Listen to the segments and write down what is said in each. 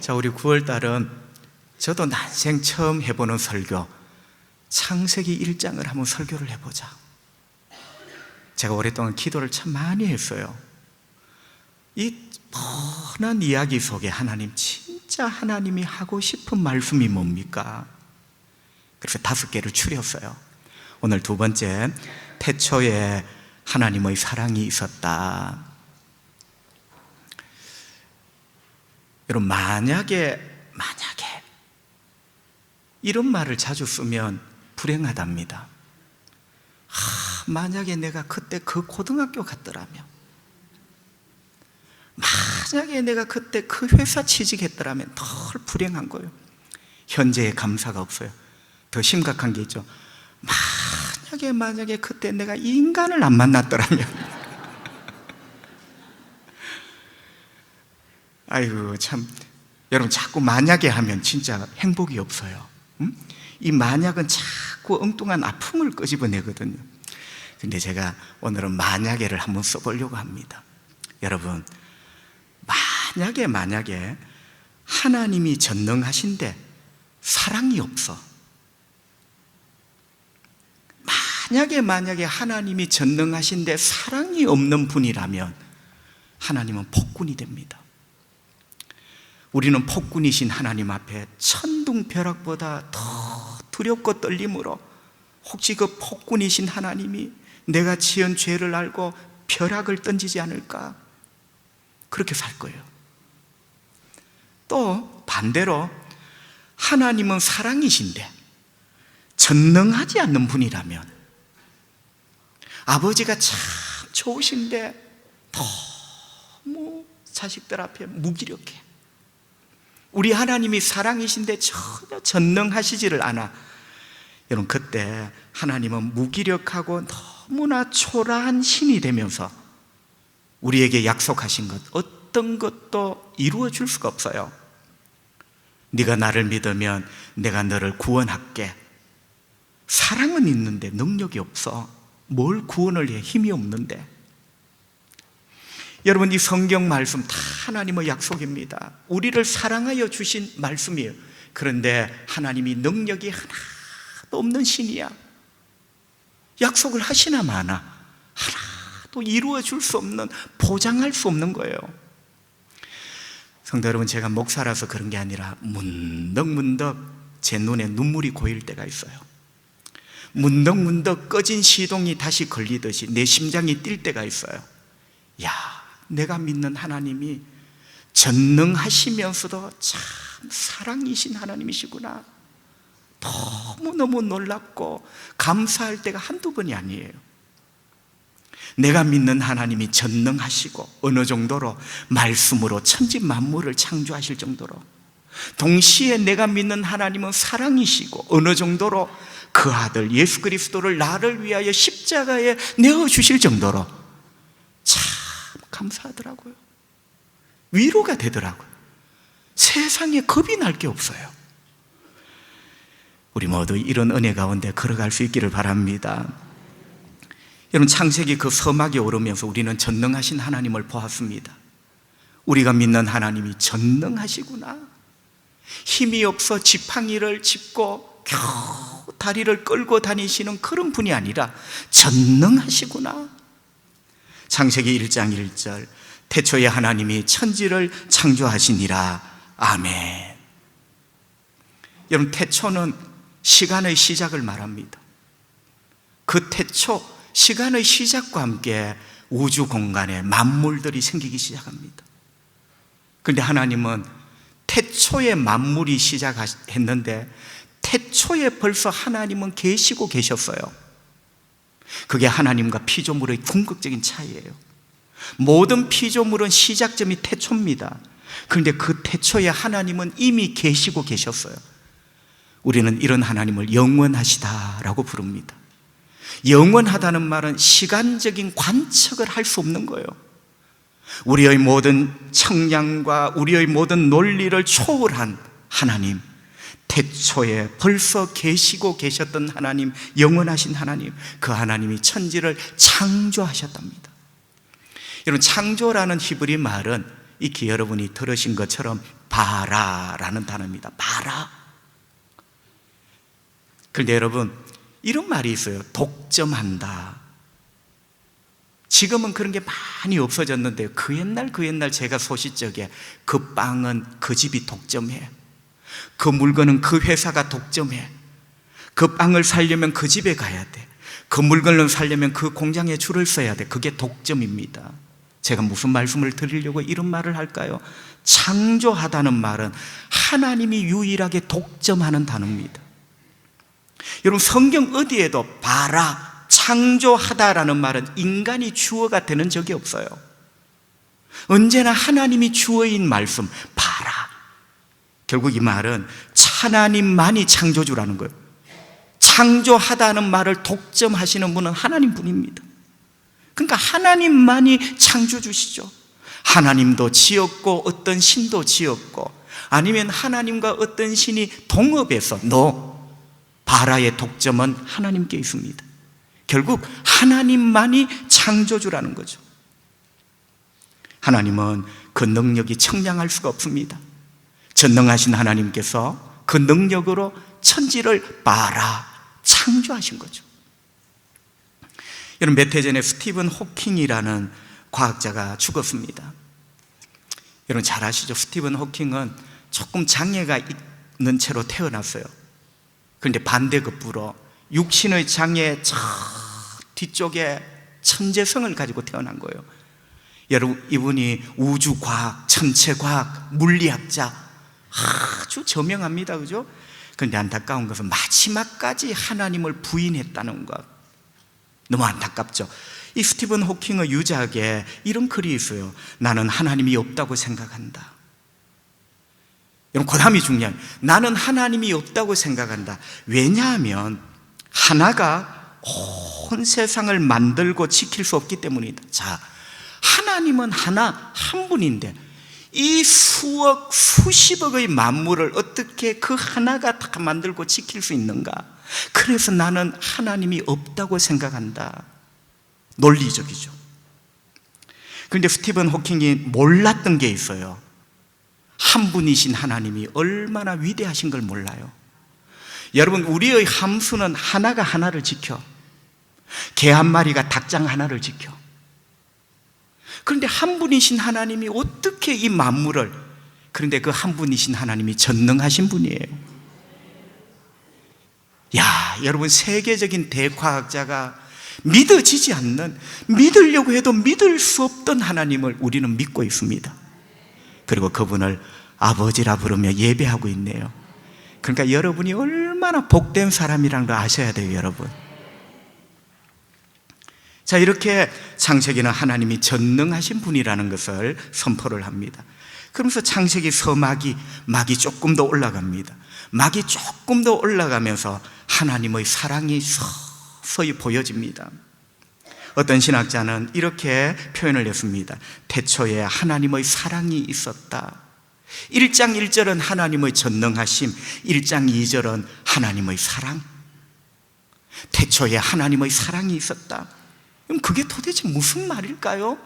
자, 우리 9월 달은 저도 난생 처음 해보는 설교, 창세기 1장을 한번 설교를 해보자. 제가 오랫동안 기도를 참 많이 했어요. 이 뻔한 이야기 속에 하나님, 진짜 하나님이 하고 싶은 말씀이 뭡니까? 그래서 5개를 추렸어요. 오늘 두 번째, 태초에 하나님의 사랑이 있었다. 여러분, 만약에 이런 말을 자주 쓰면 불행하답니다. 만약에 내가 그때 그 고등학교 갔더라면, 만약에 내가 그때 그 회사 취직했더라면 더 불행한 거예요. 현재의 감사가 없어요. 더 심각한 게 있죠. 만약에 그때 내가 이 인간을 안 만났더라면 아이고, 참, 여러분, 자꾸 만약에 하면 진짜 행복이 없어요. 이 만약은 자꾸 엉뚱한 아픔을 끄집어내거든요. 근데 제가 오늘은 만약에를 한번 써보려고 합니다. 여러분, 만약에 하나님이 전능하신데 사랑이 없어. 만약에 하나님이 전능하신데 사랑이 없는 분이라면 하나님은 폭군이 됩니다. 우리는 폭군이신 하나님 앞에 천둥벼락보다 더 두렵고 떨림으로, 혹시 그 폭군이신 하나님이 내가 지은 죄를 알고 벼락을 던지지 않을까, 그렇게 살 거예요. 또 반대로 하나님은 사랑이신데 전능하지 않는 분이라면, 아버지가 참 좋으신데 너무 자식들 앞에 무기력해. 우리 하나님이 사랑이신데 전혀 전능하시지를 않아. 여러분, 그때 하나님은 무기력하고 너무나 초라한 신이 되면서 우리에게 약속하신 것, 어떤 것도 이루어 줄 수가 없어요. 네가 나를 믿으면 내가 너를 구원할게. 사랑은 있는데 능력이 없어. 뭘 구원을 해? 힘이 없는데. 여러분, 이 성경 말씀 다 하나님의 약속입니다. 우리를 사랑하여 주신 말씀이에요. 그런데 하나님이 능력이 하나도 없는 신이야. 약속을 하시나 마나 하나도 이루어 줄 수 없는, 보장할 수 없는 거예요. 성도 여러분, 제가 목사라서 그런 게 아니라 문득 제 눈에 눈물이 고일 때가 있어요. 문득 꺼진 시동이 다시 걸리듯이 내 심장이 뛸 때가 있어요. 야, 내가 믿는 하나님이 전능하시면서도 참 사랑이신 하나님이시구나. 너무너무 놀랍고 감사할 때가 한두 번이 아니에요. 내가 믿는 하나님이 전능하시고 어느 정도로 말씀으로 천지 만물을 창조하실 정도로, 동시에 내가 믿는 하나님은 사랑이시고 어느 정도로 그 아들 예수 그리스도를 나를 위하여 십자가에 내어주실 정도로 참 감사하더라고요. 위로가 되더라고요. 세상에 겁이 날 게 없어요. 우리 모두 이런 은혜 가운데 걸어갈 수 있기를 바랍니다. 여러분, 창세기 그 서막에 오르면서 우리는 전능하신 하나님을 보았습니다. 우리가 믿는 하나님이 전능하시구나. 힘이 없어 지팡이를 짚고 겨우 다리를 끌고 다니시는 그런 분이 아니라 전능하시구나. 창세기 1장 1절, 태초에 하나님이 천지를 창조하시니라. 아멘. 여러분, 태초는 시간의 시작을 말합니다. 그 태초, 시간의 시작과 함께 우주 공간에 만물들이 생기기 시작합니다. 그런데 하나님은 태초에 만물이 시작했는데 태초에 벌써 하나님은 계시고 계셨어요. 그게 하나님과 피조물의 궁극적인 차이예요. 모든 피조물은 시작점이 태초입니다. 그런데 그 태초에 하나님은 이미 계시고 계셨어요. 우리는 이런 하나님을 영원하시다라고 부릅니다. 영원하다는 말은 시간적인 관측을 할 수 없는 거예요. 우리의 모든 청량과 우리의 모든 논리를 초월한 하나님, 태초에 벌써 계시고 계셨던 하나님, 영원하신 하나님, 그 하나님이 천지를 창조하셨답니다. 여러분, 창조라는 히브리 말은 익히 여러분이 들으신 것처럼 바라라는 단어입니다. 바라. 그런데 여러분, 이런 말이 있어요. 독점한다. 지금은 그런 게 많이 없어졌는데요, 그 옛날 제가 소시적에 그 빵은 그 집이 독점해, 그 물건은 그 회사가 독점해, 그 빵을 사려면 그 집에 가야 돼, 그 물건을 사려면 그 공장에 줄을 서야 돼. 그게 독점입니다. 제가 무슨 말씀을 드리려고 이런 말을 할까요? 창조하다는 말은 하나님이 유일하게 독점하는 단어입니다. 여러분, 성경 어디에도 바라, 창조하다라는 말은 인간이 주어가 되는 적이 없어요. 언제나 하나님이 주어인 말씀, 바라. 결국 이 말은 하나님만이 창조주라는 거예요. 창조하다는 말을 독점하시는 분은 하나님 분입니다. 그러니까 하나님만이 창조주시죠. 하나님도 지었고 어떤 신도 지었고, 아니면 하나님과 어떤 신이 동업해서 바라의 독점은 하나님께 있습니다. 결국 하나님만이 창조주라는 거죠. 하나님은 그 능력이 청량할 수가 없습니다. 전능하신 하나님께서 그 능력으로 천지를 창조하신 거죠. 여러분, 몇 해 전에 스티븐 호킹이라는 과학자가 죽었습니다. 여러분 잘 아시죠? 스티븐 호킹은 조금 장애가 있는 채로 태어났어요. 그런데 반대급부로 육신의 장애 저 뒤쪽에 천재성을 가지고 태어난 거예요. 여러분, 이분이 우주과학, 천체과학, 물리학자, 아주 저명합니다. 그죠? 그런데 안타까운 것은 마지막까지 하나님을 부인했다는 것. 너무 안타깝죠. 이 스티븐 호킹의 유작에 이런 글이 있어요. 나는 하나님이 없다고 생각한다. 여러분, 그 다음이 중요해요. 나는 하나님이 없다고 생각한다. 왜냐하면 하나가 온 세상을 만들고 지킬 수 없기 때문이다. 자, 하나님은 한 분인데 이 수억, 수십억의 만물을 어떻게 그 하나가 다 만들고 지킬 수 있는가? 그래서 나는 하나님이 없다고 생각한다. 논리적이죠. 그런데 스티븐 호킹이 몰랐던 게 있어요. 한 분이신 하나님이 얼마나 위대하신 걸 몰라요. 여러분, 우리의 함수는 하나가 하나를 지켜. 개 한 마리가 닭장 하나를 지켜. 그런데 한 분이신 하나님이 어떻게 이 만물을, 그런데 그 한 분이신 하나님이 전능하신 분이에요. 야, 여러분, 세계적인 대과학자가 믿어지지 않는, 믿으려고 해도 믿을 수 없던 하나님을 우리는 믿고 있습니다. 그리고 그분을 아버지라 부르며 예배하고 있네요. 그러니까 여러분이 얼마나 복된 사람이라는 걸 아셔야 돼요, 여러분. 자, 이렇게 창세기는 하나님이 전능하신 분이라는 것을 선포를 합니다. 그러면서 창세기 서막이, 막이 조금 더 올라갑니다. 막이 조금 더 올라가면서 하나님의 사랑이 서서히 보여집니다. 어떤 신학자는 이렇게 표현을 했습니다. 태초에 하나님의 사랑이 있었다. 1장 1절은 하나님의 전능하심, 1장 2절은 하나님의 사랑. 태초에 하나님의 사랑이 있었다. 그럼 그게 도대체 무슨 말일까요?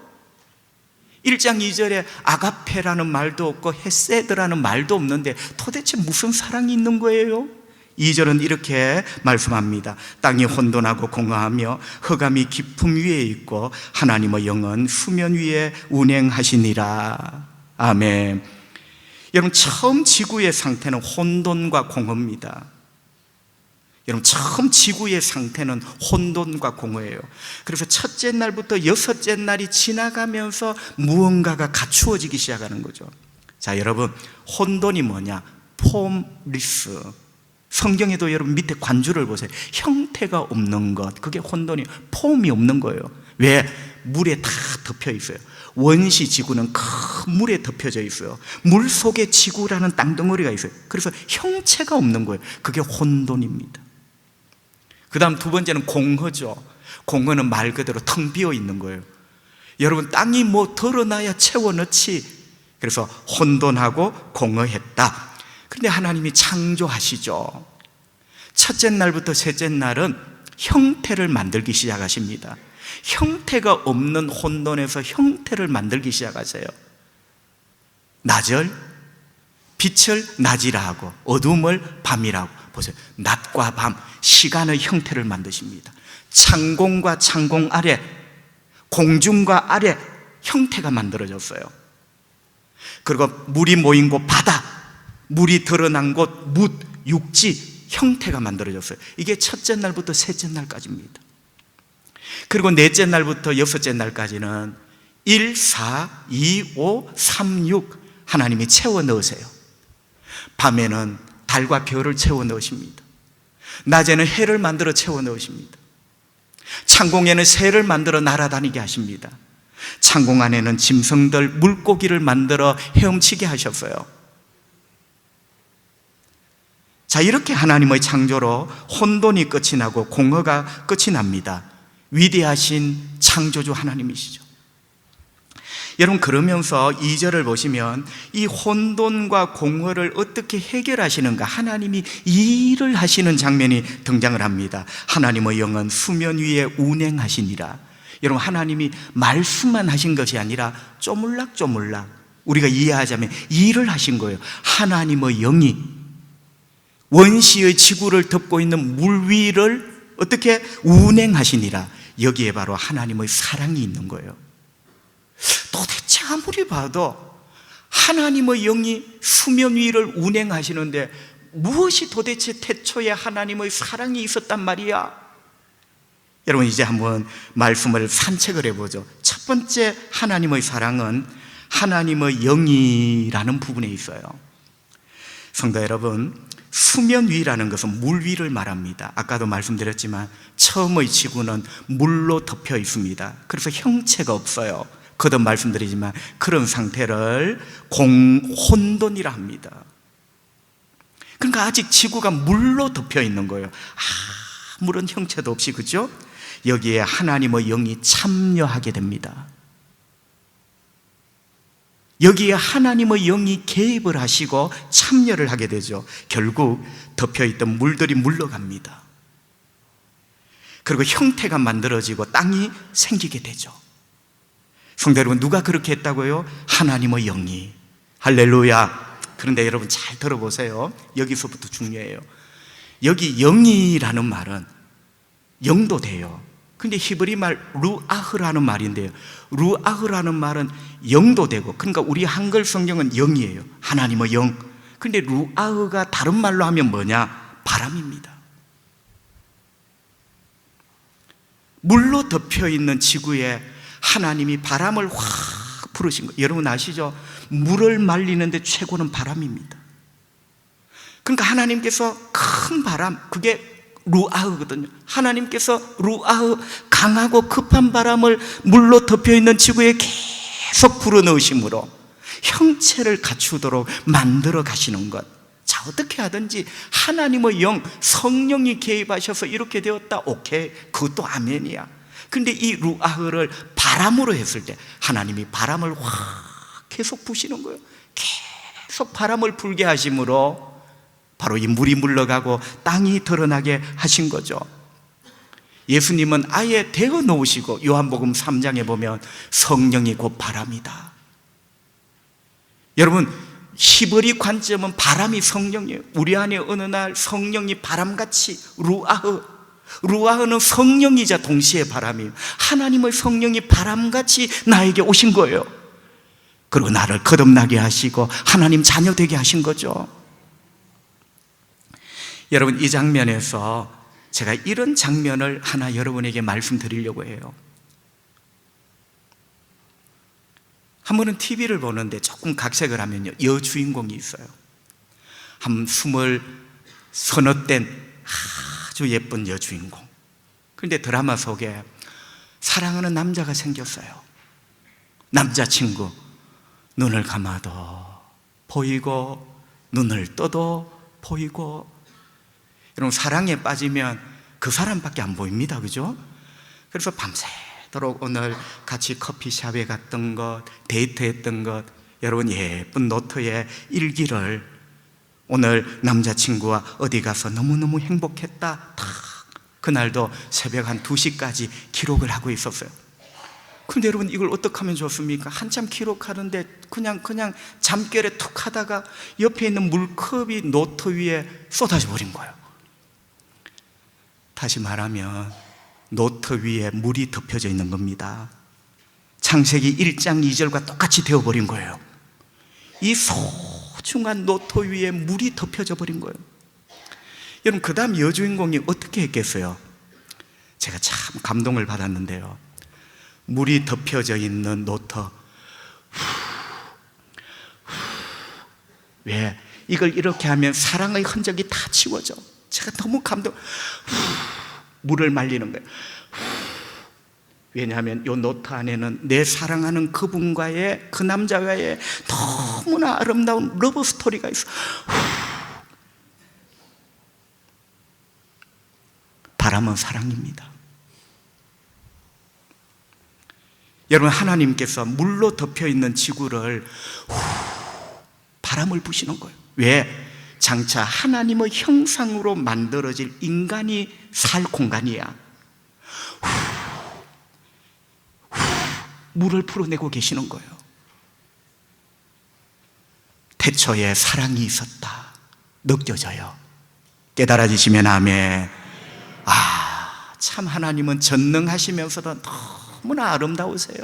1장 2절에 아가페라는 말도 없고 헤세드라는 말도 없는데 도대체 무슨 사랑이 있는 거예요? 2절은 이렇게 말씀합니다. 땅이 혼돈하고 공허하며 흑암이 깊음 위에 있고 하나님의 영은 수면 위에 운행하시니라. 아멘. 여러분, 처음 지구의 상태는 혼돈과 공허입니다. 여러분, 처음 지구의 상태는 혼돈과 공허예요. 그래서 첫째 날부터 여섯째 날이 지나가면서 무언가가 갖추어지기 시작하는 거죠. 자, 여러분, 혼돈이 뭐냐? 폼리스. 성경에도 여러분 밑에 관주를 보세요. 형태가 없는 것, 그게 혼돈이, 폼이 없는 거예요. 왜? 물에 다 덮여 있어요. 원시 지구는 큰 물에 덮여져 있어요. 물 속에 지구라는 땅덩어리가 있어요. 그래서 형체가 없는 거예요. 그게 혼돈입니다. 그 다음 두 번째는 공허죠. 공허는 말 그대로 텅 비어 있는 거예요. 여러분, 땅이 뭐 덜어놔야 채워넣지. 그래서 혼돈하고 공허했다. 그런데 하나님이 창조하시죠. 첫째 날부터 셋째 날은 형태를 만들기 시작하십니다. 형태가 없는 혼돈에서 형태를 만들기 시작하세요. 나절, 빛을 낮이라 하고 어둠을 밤이라 하고. 보세요. 낮과 밤, 시간의 형태를 만드십니다. 창공과 창공 아래, 공중과 아래 형태가 만들어졌어요. 그리고 물이 모인 곳 바다, 물이 드러난 곳 뭇, 육지 형태가 만들어졌어요. 이게 첫째 날부터 셋째 날까지입니다. 그리고 넷째 날부터 여섯째 날까지는 1, 4, 2, 5, 3, 6 하나님이 채워 넣으세요. 밤에는 달과 별을 채워 넣으십니다. 낮에는 해를 만들어 채워 넣으십니다. 창공에는 새를 만들어 날아다니게 하십니다. 창공 안에는 짐승들, 물고기를 만들어 헤엄치게 하셨어요. 자, 이렇게 하나님의 창조로 혼돈이 끝이 나고 공허가 끝이 납니다. 위대하신 창조주 하나님이시죠. 여러분, 그러면서 2절을 보시면 이 혼돈과 공허를 어떻게 해결하시는가, 하나님이 이 일을 하시는 장면이 등장을 합니다. 하나님의 영은 수면 위에 운행하시니라. 여러분, 하나님이 말씀만 하신 것이 아니라 쪼물락쪼물락 우리가 이해하자면 일을 하신 거예요. 하나님의 영이 원시의 지구를 덮고 있는 물 위를 어떻게 운행하시니라. 여기에 바로 하나님의 사랑이 있는 거예요. 도대체 아무리 봐도 하나님의 영이 수면 위를 운행하시는데 무엇이 도대체 태초에 하나님의 사랑이 있었단 말이야? 여러분, 이제 한번 말씀을 산책을 해보죠. 첫 번째 하나님의 사랑은 하나님의 영이라는 부분에 있어요. 성도 여러분, 수면 위라는 것은 물 위를 말합니다. 아까도 말씀드렸지만 처음의 지구는 물로 덮여 있습니다. 그래서 형체가 없어요. 거듭 말씀드리지만 그런 상태를 혼돈이라 합니다. 그러니까 아직 지구가 물로 덮여 있는 거예요. 아무런 형체도 없이, 그죠? 여기에 하나님의 영이 참여하게 됩니다. 여기에 하나님의 영이 개입을 하시고 참여를 하게 되죠. 결국 덮여있던 물들이 물러갑니다. 그리고 형태가 만들어지고 땅이 생기게 되죠. 성도 여러분, 누가 그렇게 했다고요? 하나님의 영이. 할렐루야. 그런데 여러분 잘 들어보세요. 여기서부터 중요해요. 여기 영이라는 말은 영도 돼요. 근데 히브리 말 루아흐라는 말인데요, 루아흐라는 말은 영도 되고, 그러니까 우리 한글 성경은 영이에요. 하나님의 영. 근데 루아흐가 다른 말로 하면 뭐냐? 바람입니다. 물로 덮여있는 지구에 하나님이 바람을 확 부르신 거예요. 여러분 아시죠? 물을 말리는데 최고는 바람입니다. 그러니까 하나님께서 큰 바람, 그게 루아흐거든요. 하나님께서 루아흐, 강하고 급한 바람을 물로 덮여있는 지구에 계속 불어넣으심으로 형체를 갖추도록 만들어 가시는 것. 자, 어떻게 하든지 하나님의 영, 성령이 개입하셔서 이렇게 되었다. 오케이, 그것도 아멘이야. 근데 이 루아흐를 바람으로 했을 때 하나님이 바람을 확 계속 부시는 거예요. 계속 바람을 불게 하심으로 바로 이 물이 물러가고 땅이 드러나게 하신 거죠. 예수님은 아예 대어 놓으시고, 요한복음 3장에 보면 성령이 곧 바람이다. 여러분, 히브리 관점은 바람이 성령이에요. 우리 안에 어느 날 성령이 바람같이, 루아흐는 성령이자 동시에 바람이에요. 하나님의 성령이 바람같이 나에게 오신 거예요. 그리고 나를 거듭나게 하시고 하나님 자녀 되게 하신 거죠. 여러분, 이 장면에서 제가 이런 장면을 하나 여러분에게 말씀드리려고 해요. 한 번은 TV를 보는데 조금 각색을 하면요, 여주인공이 있어요. 한 20서너 된 아주 예쁜 여주인공. 그런데 드라마 속에 사랑하는 남자가 생겼어요. 남자친구. 눈을 감아도 보이고 눈을 떠도 보이고. 여러분, 사랑에 빠지면 그 사람밖에 안 보입니다. 그죠? 그래서 밤새도록 오늘 같이 커피숍에 갔던 것, 데이트했던 것, 여러분 예쁜 노트에 일기를, 오늘 남자친구와 어디 가서 너무너무 행복했다, 그날도 새벽 한 2시까지 기록을 하고 있었어요. 근데 여러분, 이걸 어떻게 하면 좋습니까? 한참 기록하는데 그냥 잠결에 툭 하다가 옆에 있는 물컵이 노트 위에 쏟아져 버린 거예요. 다시 말하면 노트 위에 물이 덮여져 있는 겁니다. 창세기 1장 2절과 똑같이 되어버린 거예요. 이 소중한 노트 위에 물이 덮여져 버린 거예요. 여러분, 그 다음 여주인공이 어떻게 했겠어요? 제가 참 감동을 받았는데요. 물이 덮여져 있는 노트, 왜? 이걸 이렇게 하면 사랑의 흔적이 다 지워져. 제가 너무 물을 말리는 거예요. 왜냐하면 이 노트 안에는 내 사랑하는 그분과의, 그 남자와의 너무나 아름다운 러브 스토리가 있어. 바람은 사랑입니다. 여러분, 하나님께서 물로 덮여있는 지구를 바람을 부시는 거예요. 왜? 장차 하나님의 형상으로 만들어질 인간이 살 공간이야. 물을 풀어내고 계시는 거예요. 태초에 사랑이 있었다, 느껴져요. 깨달아지시면 아멘. 참 하나님은 전능하시면서도 너무나 아름다우세요.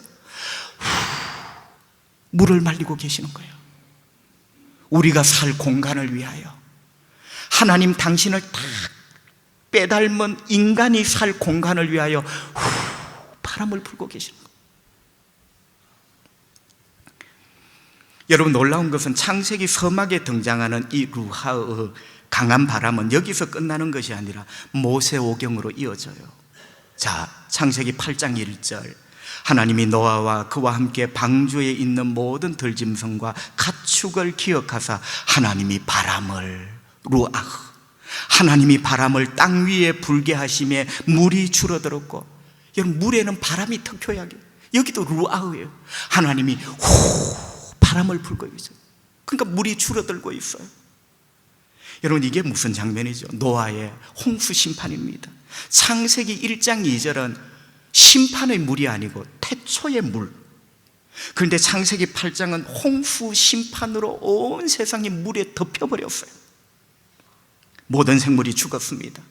물을 말리고 계시는 거예요. 우리가 살 공간을 위하여, 하나님 당신을 딱 빼닮은 인간이 살 공간을 위하여 바람을 불고 계시는 거예요. 여러분, 놀라운 것은 창세기 서막에 등장하는 이 루하의 강한 바람은 여기서 끝나는 것이 아니라 모세오경으로 이어져요. 자, 창세기 8장 1절, 하나님이 노아와 그와 함께 방주에 있는 모든 들짐승과 가축을 기억하사 하나님이 바람을, 루아흐, 하나님이 바람을 땅 위에 불게 하심에 물이 줄어들었고, 여러분, 물에는 바람이 특효약이에요. 여기도 루아흐예요. 하나님이 바람을 불고 있어요. 그러니까 물이 줄어들고 있어요. 여러분, 이게 무슨 장면이죠? 노아의 홍수 심판입니다. 창세기 1장 2절은 심판의 물이 아니고 태초의 물. 그런데 창세기 8장은 홍수 심판으로 온 세상이 물에 덮여버렸어요. 모든 생물이 죽었습니다.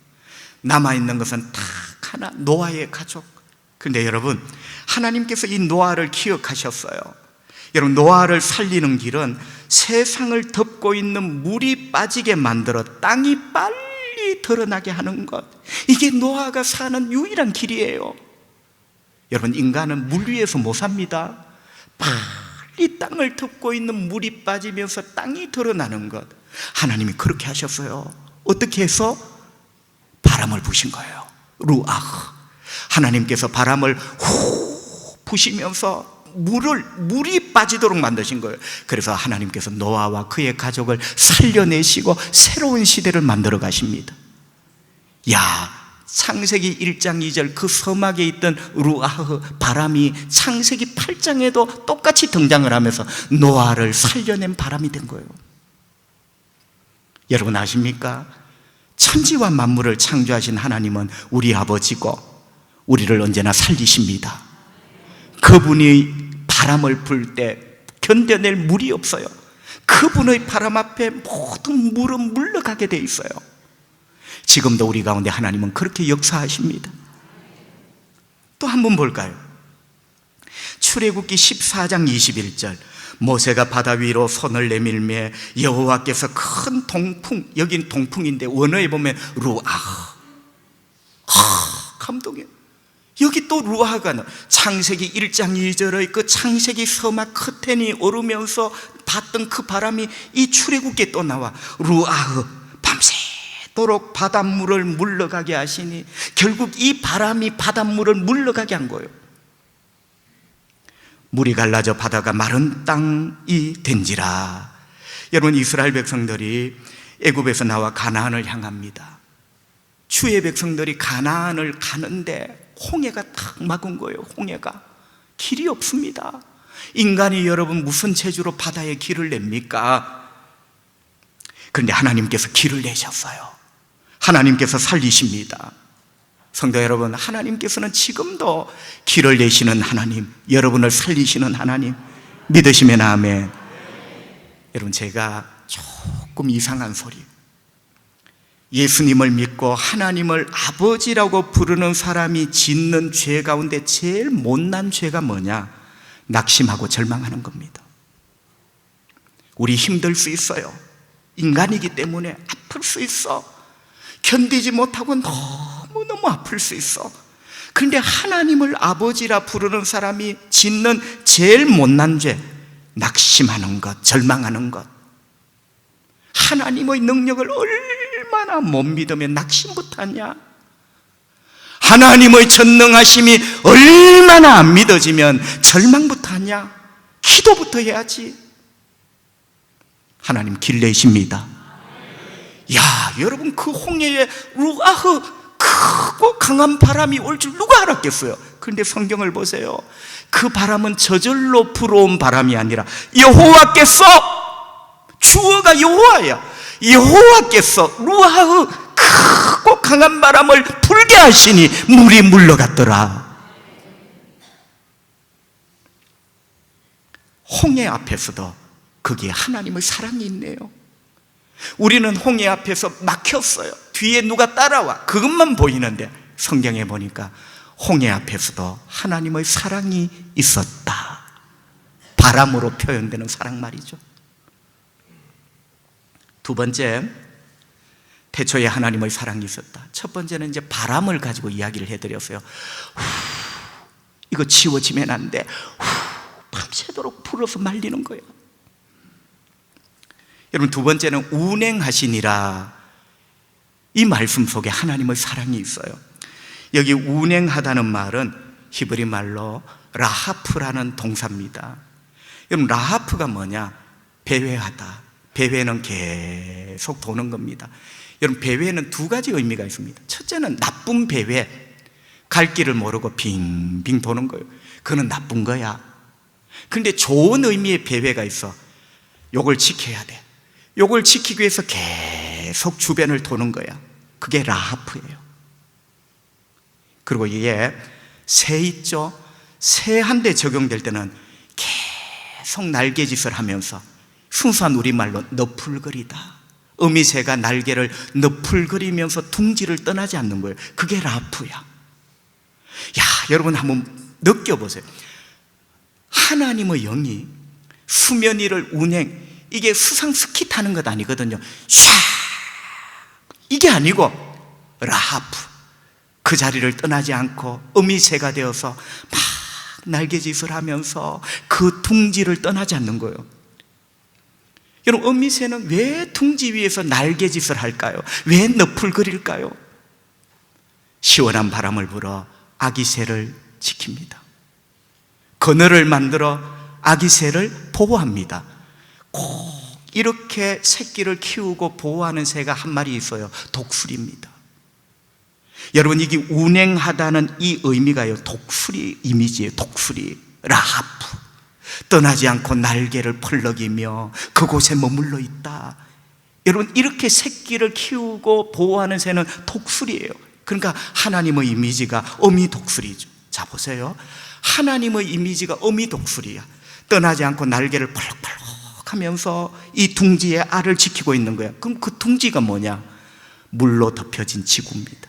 남아있는 것은 딱 하나, 노아의 가족. 그런데 여러분, 하나님께서 이 노아를 기억하셨어요. 여러분, 노아를 살리는 길은 세상을 덮고 있는 물이 빠지게 만들어 땅이 빨리 드러나게 하는 것, 이게 노아가 사는 유일한 길이에요. 여러분, 인간은 물 위에서 못 삽니다. 빨리 땅을 덮고 있는 물이 빠지면서 땅이 드러나는 것, 하나님이 그렇게 하셨어요. 어떻게 해서? 바람을 부신 거예요. 루아흐. 하나님께서 바람을 후 부시면서 물이 빠지도록 만드신 거예요. 그래서 하나님께서 노아와 그의 가족을 살려내시고 새로운 시대를 만들어 가십니다. 야, 창세기 1장 2절 그 서막에 있던 루아흐 바람이 창세기 8장에도 똑같이 등장을 하면서 노아를 살려낸 바람이 된 거예요. 여러분 아십니까? 천지와 만물을 창조하신 하나님은 우리 아버지고 우리를 언제나 살리십니다. 그분이 바람을 불 때 견뎌낼 물이 없어요. 그분의 바람 앞에 모든 물은 물러가게 돼 있어요. 지금도 우리 가운데 하나님은 그렇게 역사하십니다. 또 한 번 볼까요? 출애굽기 14장 21절, 모세가 바다 위로 손을 내밀매 여호와께서 큰 동풍, 여긴 동풍인데 원어에 보면 루아흐, 감동이에요. 여기 또 루아가 창세기 1장 2절의 그 창세기 서막 커튼이 오르면서 봤던 그 바람이 이 출애굽기에 또 나와 루아흐, 밤새도록 바닷물을 물러가게 하시니 결국 이 바람이 바닷물을 물러가게 한 거예요. 물이 갈라져 바다가 마른 땅이 된지라. 여러분, 이스라엘 백성들이 애굽에서 나와 가나안을 향합니다. 주의 백성들이 가나안을 가는데 홍해가 탁 막은 거예요. 홍해가 길이 없습니다. 인간이 여러분 무슨 재주로 바다에 길을 냅니까? 그런데 하나님께서 길을 내셨어요. 하나님께서 살리십니다. 성도 여러분, 하나님께서는 지금도 길을 내시는 하나님, 여러분을 살리시는 하나님 믿으시면 아멘. 여러분, 제가 조금 이상한 소리, 예수님을 믿고 하나님을 아버지라고 부르는 사람이 짓는 죄 가운데 제일 못난 죄가 뭐냐? 낙심하고 절망하는 겁니다. 우리 힘들 수 있어요. 인간이기 때문에 아플 수 있어. 견디지 못하고 너무너무 아플 수 있어. 그런데 하나님을 아버지라 부르는 사람이 짓는 제일 못난 죄, 낙심하는 것, 절망하는 것. 하나님의 능력을 얼마나 못 믿으면 낙심부터 하냐? 하나님의 전능하심이 얼마나 안 믿어지면 절망부터 하냐? 기도부터 해야지. 하나님 길 내십니다. 야, 여러분, 그 홍해에 루아흐 크고 강한 바람이 올 줄 누가 알았겠어요? 그런데 성경을 보세요. 그 바람은 저절로 불어온 바람이 아니라 여호와께서, 주어가 여호와야, 여호와께서 루아흐 크고 강한 바람을 불게 하시니 물이 물러갔더라. 홍해 앞에서도 거기에 하나님의 사랑이 있네요. 우리는 홍해 앞에서 막혔어요. 뒤에 누가 따라와, 그것만 보이는데 성경에 보니까 홍해 앞에서도 하나님의 사랑이 있었다. 바람으로 표현되는 사랑 말이죠. 두 번째, 태초에 하나님의 사랑이 있었다. 첫 번째는 이제 바람을 가지고 이야기를 해드렸어요. 이거 지워지면 안 돼. 밤새도록 불어서 말리는 거예요. 여러분, 두 번째는 운행하시니라. 이 말씀 속에 하나님의 사랑이 있어요. 여기 운행하다는 말은 히브리 말로 라하프라는 동사입니다. 여러분, 라하프가 뭐냐? 배회하다. 배회는 계속 도는 겁니다. 여러분, 배회는 두 가지 의미가 있습니다. 첫째는 나쁜 배회, 갈 길을 모르고 빙빙 도는 거예요. 그건 나쁜 거야. 그런데 좋은 의미의 배회가 있어. 요걸 지켜야 돼. 요걸 지키기 위해서 계속 주변을 도는 거야. 그게 라하프예요. 그리고 이게 새 있죠? 새 한 대 적용될 때는 계속 날개짓을 하면서, 순수한 우리말로 너풀거리다. 어미새가 날개를 너풀거리면서 둥지를 떠나지 않는 거예요. 그게 라하프야. 야, 여러분 한번 느껴보세요. 하나님의 영이 수면 위를 운행, 이게 수상 스키 타는 것 아니거든요. 샤, 이게 아니고 라하프, 그 자리를 떠나지 않고 어미새가 되어서 막 날개짓을 하면서 그 둥지를 떠나지 않는 거예요. 여러분, 어미새는 왜 둥지 위에서 날개짓을 할까요? 왜 너풀거릴까요? 시원한 바람을 불어 아기새를 지킵니다. 그늘을 만들어 아기새를 보호합니다. 꼭 이렇게 새끼를 키우고 보호하는 새가 한 마리 있어요. 독수리입니다. 여러분, 이게 운행하다는 이 의미가요, 독수리 이미지예요. 독수리, 라하프. 떠나지 않고 날개를 펄럭이며 그곳에 머물러 있다. 여러분, 이렇게 새끼를 키우고 보호하는 새는 독수리예요. 그러니까 하나님의 이미지가 어미 독수리죠. 자, 보세요. 하나님의 이미지가 어미 독수리야. 떠나지 않고 날개를 펄럭펄럭 하면서 이 둥지의 알을 지키고 있는 거야. 그럼 그 둥지가 뭐냐? 물로 덮여진 지구입니다.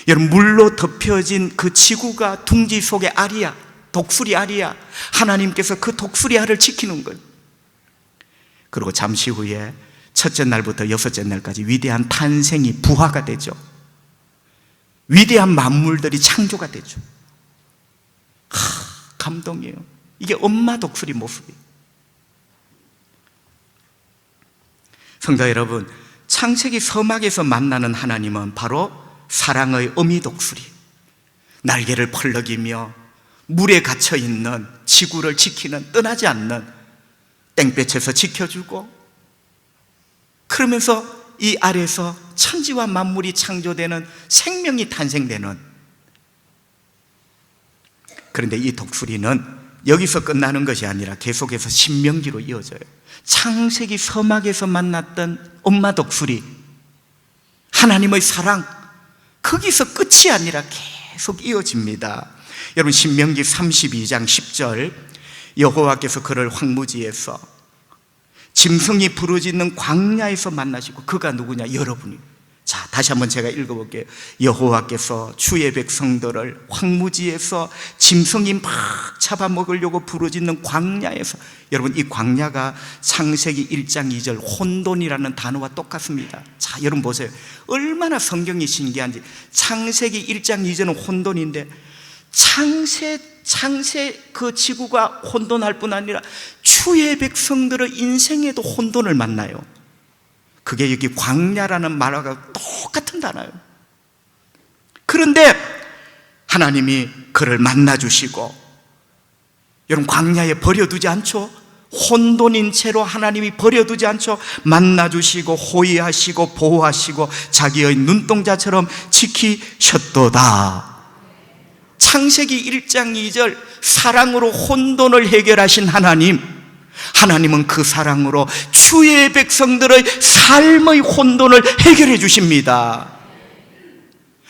여러분, 물로 덮여진 그 지구가 둥지 속의 알이야. 독수리 알이야. 하나님께서 그 독수리 알을 지키는 거예요. 그리고 잠시 후에 첫째 날부터 여섯째 날까지 위대한 탄생이 부화가 되죠. 위대한 만물들이 창조가 되죠. 감동이에요. 이게 엄마 독수리 모습이에요. 성도 여러분, 창세기 서막에서 만나는 하나님은 바로 사랑의 어미 독수리, 날개를 펄럭이며 물에 갇혀있는 지구를 지키는, 떠나지 않는, 땡볕에서 지켜주고, 그러면서 이 아래서 천지와 만물이 창조되는, 생명이 탄생되는. 그런데 이 독수리는 여기서 끝나는 것이 아니라 계속해서 신명기로 이어져요. 창세기 서막에서 만났던 엄마 독수리, 하나님의 사랑, 거기서 끝이 아니라 계속 이어집니다. 여러분, 신명기 32장 10절, 여호와께서 그를 황무지에서 짐승이 부르짖는 광야에서 만나시고, 그가 누구냐? 여러분이. 자, 다시 한번 제가 읽어볼게요. 여호와께서 주의 백성들을 황무지에서 짐승이 막 잡아먹으려고 부르짖는 광야에서. 여러분, 이 광야가 창세기 1장 2절 혼돈이라는 단어와 똑같습니다. 자, 여러분 보세요. 얼마나 성경이 신기한지. 창세기 1장 2절은 혼돈인데, 창세 그 지구가 혼돈할 뿐 아니라 주의 백성들의 인생에도 혼돈을 만나요. 그게 여기 광야라는 말하고 똑같은 단어예요. 그런데 하나님이 그를 만나주시고, 여러분, 광야에 버려두지 않죠? 혼돈인 채로 하나님이 버려두지 않죠? 만나주시고 호위하시고 보호하시고 자기의 눈동자처럼 지키셨도다. 창세기 1장 2절, 사랑으로 혼돈을 해결하신 하나님은 그 사랑으로 주의 백성들의 삶의 혼돈을 해결해 주십니다.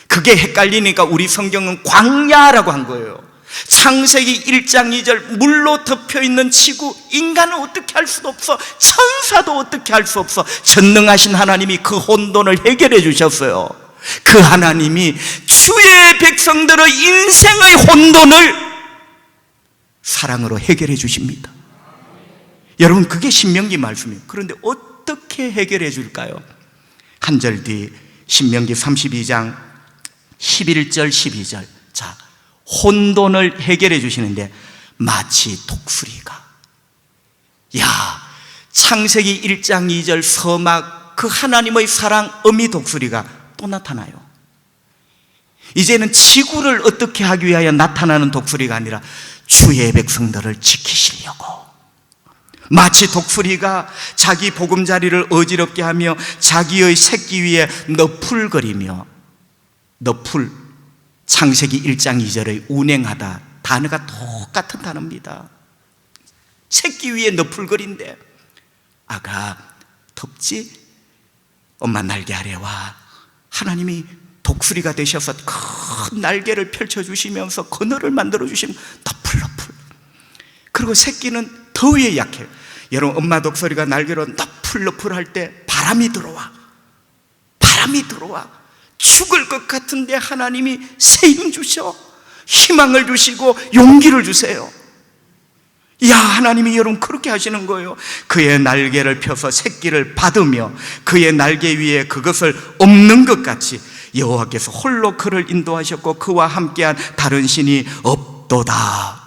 그게 헷갈리니까 우리 성경은 광야라고 한 거예요. 창세기 1장 2절, 물로 덮여있는 지구, 인간은 어떻게 할 수도 없어, 천사도 어떻게 할 수 없어. 전능하신 하나님이 그 혼돈을 해결해 주셨어요. 그 하나님이 주의 백성들의 인생의 혼돈을 사랑으로 해결해 주십니다. 여러분, 그게 신명기 말씀이에요. 그런데 어떻게 해결해 줄까요? 한 절 뒤 신명기 32장 11절 12절. 자, 혼돈을 해결해 주시는데 마치 독수리가, 창세기 1장 2절 서막, 그 하나님의 사랑 어미 독수리가 또 나타나요. 이제는 지구를 어떻게 하기 위하여 나타나는 독수리가 아니라 주의 백성들을 지키시려고, 마치 독수리가 자기 보금자리를 어지럽게 하며 자기의 새끼 위에 너풀거리며, 너풀, 창세기 1장 2절의 운행하다, 단어가 똑같은 단어입니다. 새끼 위에 너풀거린데, 아가 덥지? 엄마 날개 아래 와. 하나님이 독수리가 되셔서 큰 날개를 펼쳐주시면서 그늘을 만들어주시면 너풀너풀. 그리고 새끼는 더위에 약해요. 여러분, 엄마 독수리가 날개로 너풀너풀 할 때 바람이 들어와. 죽을 것 같은데 하나님이 새 힘 주셔, 희망을 주시고 용기를 주세요. 하나님이 여러분 그렇게 하시는 거예요. 그의 날개를 펴서 새끼를 받으며 그의 날개 위에 그것을 엎는 것 같이 여호와께서 홀로 그를 인도하셨고 그와 함께한 다른 신이 없도다.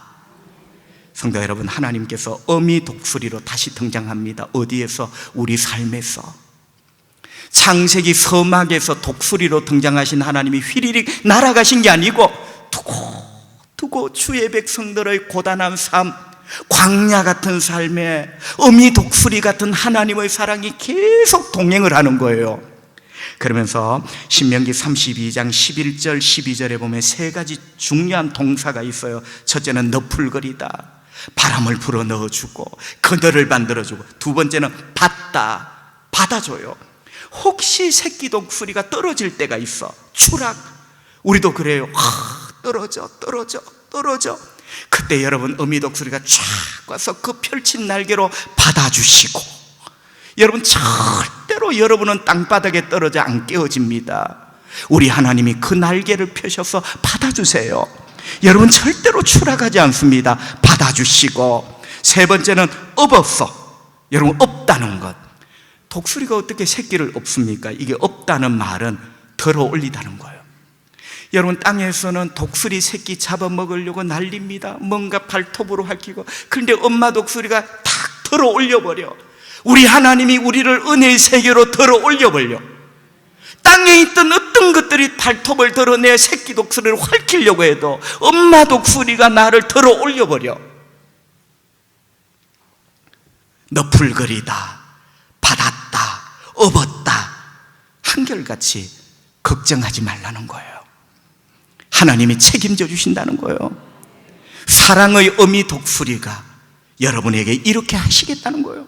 성도 여러분, 하나님께서 어미 독수리로 다시 등장합니다. 어디에서? 우리 삶에서. 창세기 서막에서 독수리로 등장하신 하나님이 휘리릭 날아가신 게 아니고 두고 주의 백성들의 고단한 삶, 광야 같은 삶에 어미 독수리 같은 하나님의 사랑이 계속 동행을 하는 거예요. 그러면서 신명기 32장 11절 12절에 보면 세 가지 중요한 동사가 있어요. 첫째는 너풀거리다, 바람을 불어 넣어주고 그늘을 만들어주고, 두 번째는 받아줘요. 혹시 새끼 독수리가 떨어질 때가 있어, 추락, 우리도 그래요. 떨어져. 그때 여러분, 어미 독수리가 쫙 와서 그 펼친 날개로 받아주시고, 여러분 절대로 여러분은 땅바닥에 떨어져 안 깨어집니다. 우리 하나님이 그 날개를 펴셔서 받아주세요. 여러분 절대로 추락하지 않습니다. 받아주시고, 세 번째는 없어. 여러분, 없다는 것. 독수리가 어떻게 새끼를 없습니까? 이게 없다는 말은 들어 올리다는 거예요. 여러분, 땅에서는 독수리 새끼 잡아먹으려고 난립니다. 뭔가 발톱으로 핥히고. 그런데 엄마 독수리가 탁 들어 올려버려. 우리 하나님이 우리를 은혜의 세계로 들어 올려버려. 땅에 있던 어떤 것들이 발톱을 드러내 새끼 독수리를 핥히려고 해도 엄마 독수리가 나를 들어 올려버려. 너풀거리다, 받았다, 업었다, 한결같이 걱정하지 말라는 거예요. 하나님이 책임져 주신다는 거예요. 사랑의 어미 독수리가 여러분에게 이렇게 하시겠다는 거예요.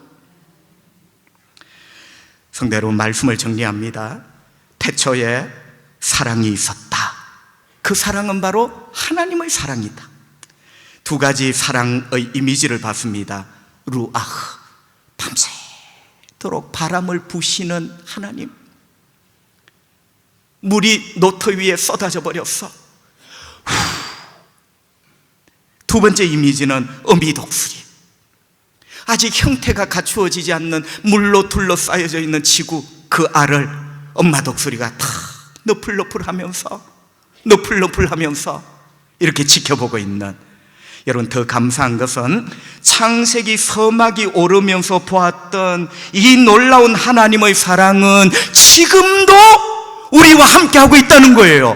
성도 여러분, 말씀을 정리합니다. 태초에 사랑이 있었다. 그 사랑은 바로 하나님의 사랑이다. 두 가지 사랑의 이미지를 봤습니다. 루아흐, 밤새도록 바람을 부시는 하나님. 물이 노트 위에 쏟아져 버렸어. 두 번째 이미지는 어미독수리. 아직 형태가 갖추어지지 않는 물로 둘러싸여져 있는 지구, 그 알을 엄마 독수리가 다 너풀너풀하면서 이렇게 지켜보고 있는. 여러분, 더 감사한 것은 창세기 서막이 오르면서 보았던 이 놀라운 하나님의 사랑은 지금도 우리와 함께하고 있다는 거예요.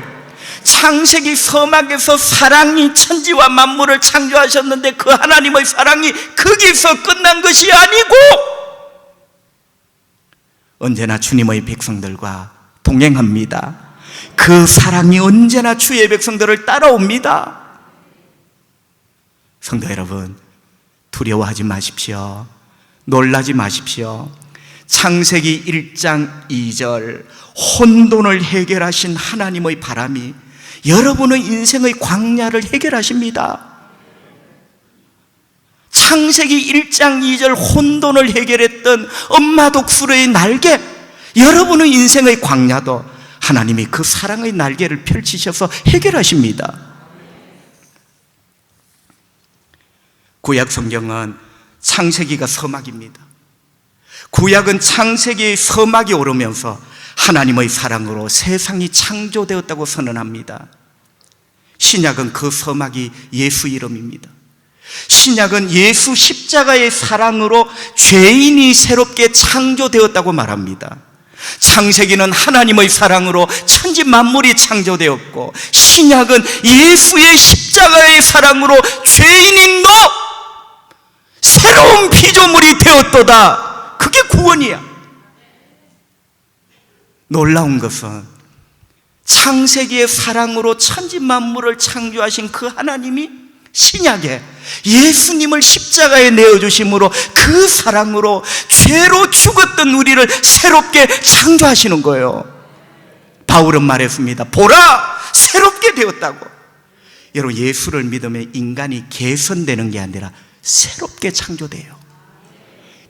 창세기 서막에서 사랑이 천지와 만물을 창조하셨는데 그 하나님의 사랑이 거기서 끝난 것이 아니고 언제나 주님의 백성들과 동행합니다. 그 사랑이 언제나 주의 백성들을 따라옵니다. 성도 여러분, 두려워하지 마십시오. 놀라지 마십시오. 창세기 1장 2절 혼돈을 해결하신 하나님의 바람이 여러분의 인생의 광야를 해결하십니다. 창세기 1장 2절 혼돈을 해결했던 엄마 독수리의 날개, 여러분의 인생의 광야도 하나님이 그 사랑의 날개를 펼치셔서 해결하십니다. 구약 성경은 창세기가 서막입니다. 구약은 창세기의 서막이 오르면서 하나님의 사랑으로 세상이 창조되었다고 선언합니다. 신약은 그 서막이 예수 이름입니다. 신약은 예수 십자가의 사랑으로 죄인이 새롭게 창조되었다고 말합니다. 창세기는 하나님의 사랑으로 천지 만물이 창조되었고, 신약은 예수의 십자가의 사랑으로 죄인인 너 새로운 피조물이 되었도다. 그게 구원이야. 놀라운 것은 창세기의 사랑으로 천지 만물을 창조하신 그 하나님이 신약에 예수님을 십자가에 내어주심으로 그 사랑으로 죄로 죽었던 우리를 새롭게 창조하시는 거예요. 바울은 말했습니다. 보라, 새롭게 되었다고. 여러분, 예수를 믿으면 인간이 개선되는 게 아니라 새롭게 창조돼요.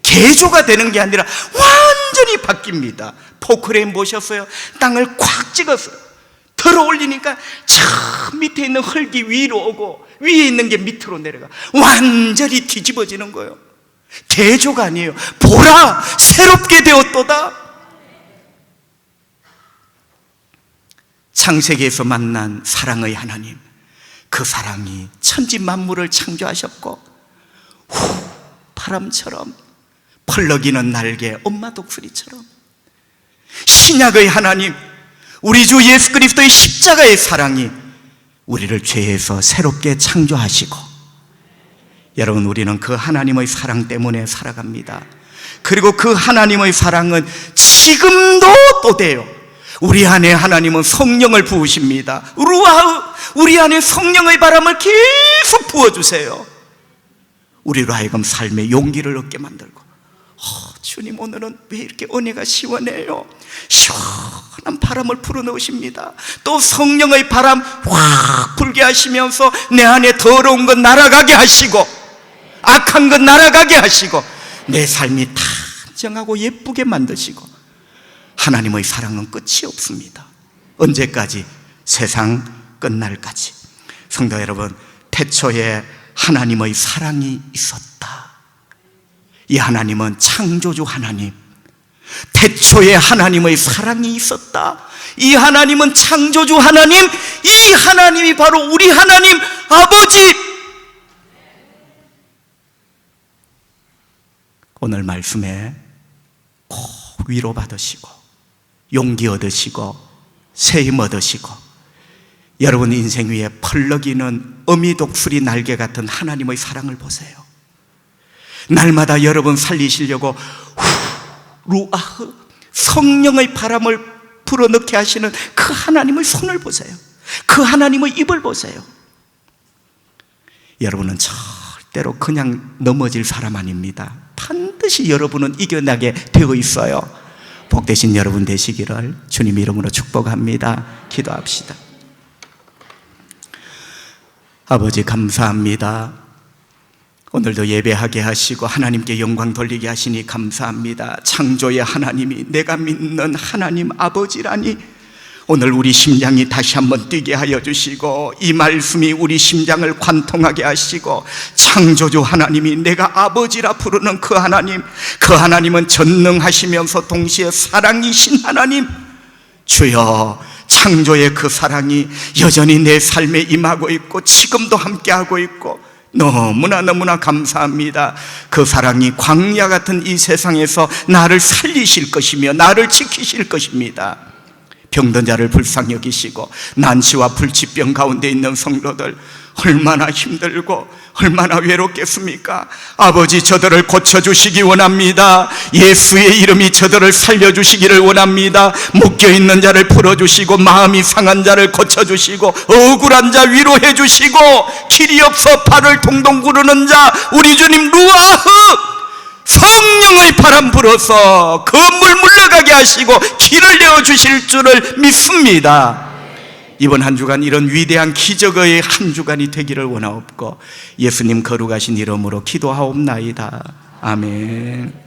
개조가 되는 게 아니라 완전히 바뀝니다. 포크레인 보셨어요? 땅을 콱 찍었어요. 들어 올리니까 저 밑에 있는 흙이 위로 오고 위에 있는 게 밑으로 내려가. 완전히 뒤집어지는 거예요. 개조가 아니에요. 보라, 새롭게 되었도다. 창세기에서 만난 사랑의 하나님, 그 사랑이 천지 만물을 창조하셨고 바람처럼 펄럭이는 날개, 엄마 독수리처럼 신약의 하나님, 우리 주 예수 그리스도의 십자가의 사랑이 우리를 죄에서 새롭게 창조하시고, 여러분, 우리는 그 하나님의 사랑 때문에 살아갑니다. 그리고 그 하나님의 사랑은 지금도 또 돼요. 우리 안에 하나님은 성령을 부으십니다. 루아흐, 우리 안에 성령의 바람을 계속 부어주세요. 우리로 하여금 삶의 용기를 얻게 만들고, 주님, 오늘은 왜 이렇게 은혜가 시원해요? 시원한 바람을 불어넣으십니다. 또 성령의 바람 확 불게 하시면서 내 안에 더러운 것 날아가게 하시고, 악한 것 날아가게 하시고, 내 삶이 단정하고 예쁘게 만드시고. 하나님의 사랑은 끝이 없습니다. 언제까지? 세상 끝날까지. 성도 여러분, 태초에 하나님의 사랑이 있었다. 이 하나님은 창조주 하나님. 태초에 하나님의 사랑이 있었다. 이 하나님은 창조주 하나님. 이 하나님이 바로 우리 하나님 아버지. 오늘 말씀에 꼭 위로받으시고 용기 얻으시고 새 힘 얻으시고, 여러분 인생 위에 펄럭이는 어미독수리 날개 같은 하나님의 사랑을 보세요. 날마다 여러분 살리시려고 루아흐, 성령의 바람을 불어넣게 하시는 그 하나님의 손을 보세요. 그 하나님의 입을 보세요. 여러분은 절대로 그냥 넘어질 사람 아닙니다. 반드시 여러분은 이겨나게 되어 있어요. 복되신 여러분 되시기를 주님 이름으로 축복합니다. 기도합시다. 아버지 감사합니다. 오늘도 예배하게 하시고 하나님께 영광 돌리게 하시니 감사합니다. 창조의 하나님이 내가 믿는 하나님 아버지라니 오늘 우리 심장이 다시 한번 뛰게 하여 주시고 이 말씀이 우리 심장을 관통하게 하시고 창조주 하나님이 내가 아버지라 부르는 그 하나님은 전능하시면서 동시에 사랑이신 하나님, 주여 창조의 그 사랑이 여전히 내 삶에 임하고 있고 지금도 함께하고 있고 너무나 감사합니다. 그 사랑이 광야 같은 이 세상에서 나를 살리실 것이며 나를 지키실 것입니다. 병든 자를 불쌍히 여기시고 난치와 불치병 가운데 있는 성도들 얼마나 힘들고 얼마나 외롭겠습니까? 아버지 저들을 고쳐주시기 원합니다. 예수의 이름이 저들을 살려주시기를 원합니다. 묶여있는 자를 풀어주시고 마음이 상한 자를 고쳐주시고 억울한 자 위로해 주시고 길이 없어 발을 동동 구르는 자 우리 주님 루아흐 성령의 바람 불어서 그 물 물러가게 하시고 길을 내어주실 줄을 믿습니다. 이번 한 주간 이런 위대한 기적의 한 주간이 되기를 원하옵고 예수님 거룩하신 이름으로 기도하옵나이다. 아멘.